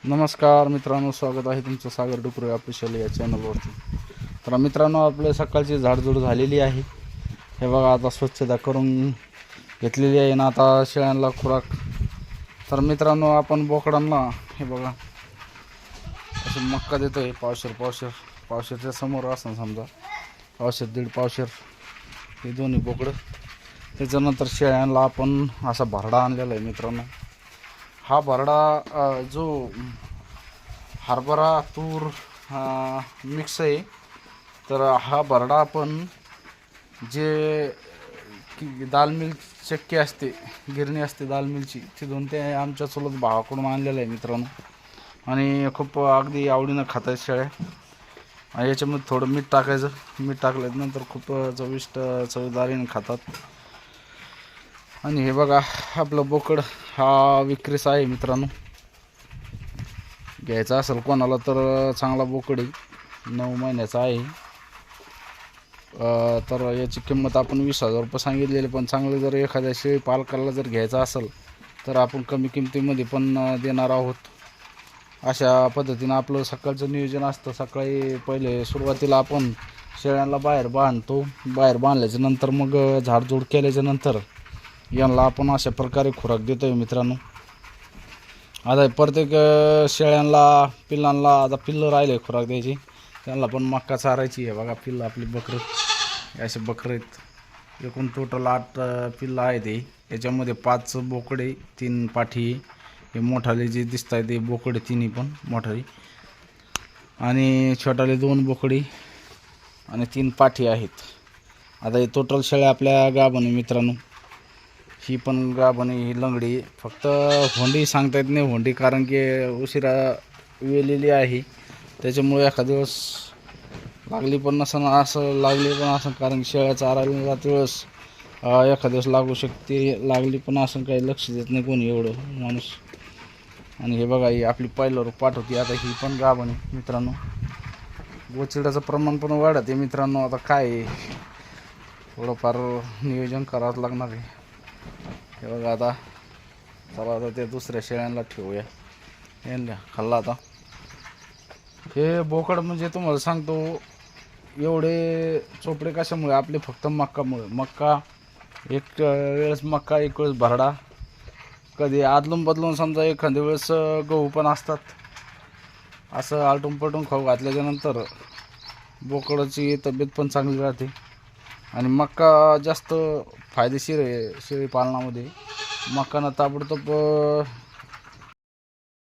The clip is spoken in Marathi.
नमस्कार मित्रांनो, स्वागत आहे तुमचं सागर डुकरे ऑफिशियल या चॅनलवरती. तर मित्रांनो, आपल्या सकाळची झाडझूड झालेली आहे. हे बघा, आता स्वच्छता करून घेतलेली आहे ना. आता शेळ्यांना खुराक. तर मित्रांनो, आपण बोकडांना हे बघा असं मक्का देतोय. पावशेरच्या समोर असं समजा, पावशेर दीड पावशेर हे दोन्ही बोकडं. त्याच्यानंतर शेळ्यांना आपण असा भरडा आणलेला आहे मित्रांनो. हा भरडा जो हरभरा तूर मिक्स आहे. तर हा भरडा आपण जे दाल मिल चक्की असते, गिरणी असते दाल मिलची, तिथून ते आमच्या चुलत भावाकडून आणलेलं आहे मित्रांनो. आणि खूप अगदी आवडीनं खातात शेळ्या. आणि याच्यामध्ये थोडं मीठ टाकायचं. मीठ टाकल्यानंतर खूप चविष्ट चवदारीने खातात. आणि हे बघा, आपलं बोकड हा विक्रीस आहे मित्रांनो. घ्यायचा असेल कोणाला तर चांगला बोकड आहे, 9 महिन्याचा आहे. तर याची किंमत आपण 20,000 रुपये सांगितलेली. पण चांगलं जर एखाद्या शेळी पालकाला जर घ्यायचा असेल तर आपण कमी किमतीमध्ये पण देणार आहोत. अशा पद्धतीनं आपलं सकाळचं नियोजन असतं. सकाळी पहिले सुरुवातीला आपण शेळ्यांना बाहेर बांधतो. बाहेर बांधल्याच्या नंतर मग झाडझूड केल्याच्या नंतर यांना आपण अशा प्रकारे खुराक देतोय मित्रांनो. आता प्रत्येक शेळ्यांना पिल्लांना आता पिल्लं राहिले खुराक द्यायची, त्यांना पण मक्का चारायची आहे. बघा पिल्लं आपली बकरं, असे बकरं आहेत. एकूण टोटल 8 पिल्लं आहेत. याच्यामध्ये 5 बोकडे, 3 पाठी. हे मोठाले जे दिसत आहे ते बोकडे तिन्ही पण मोठाली, आणि छोटाले 2 बोकडी आणि 3 पाठी आहेत. आता हे टोटल शेळ्या आपल्या गाभण आहे मित्रांनो. ही पण गाभण आहे, ही लंगडी. फक्त होंडी सांगता येत नाही होंडी, कारण की उशिरा वेलेली आहे. त्याच्यामुळे एखाद दिवस लागली पण नसन, असं लागली पण असं, कारण शेळ्या चारायला जाते वेळेस एखाद दिवस लागू शकते. लागली पण असं, काही लक्ष देत नाही कोणी एवढं माणूस. आणि हे बघा, ही आपली पहिलं पाठ होती. आता ही पण गाभण आहे मित्रांनो. गोचिडाचं प्रमाण पण वाढत आहे मित्रांनो. आता काय थोडंफार नियोजन करावं लागणार आहे. हे बघा, आता चला आता त्या दुसऱ्या शेळ्यांना ठेवूया. यांना खाल्ला आता. हे बोकड म्हणजे तुम्हाला सांगतो, एवढे चोपडे कशामुळे आपले, फक्त मक्कामुळे. मक्का एक वेळेस मक्का, एक वेळेस भरडा, कधी आदलून बदलून समजा एखाद्या वेळेस गहू पण असतात. असं आलटून पलटून खाऊ घातल्याच्यानंतर बोकडाची तब्येत पण चांगली राहते. आणि मक्का जास्त फायदेशीर आहे शेळी पालनामध्ये. मक्कानं ताबडतोब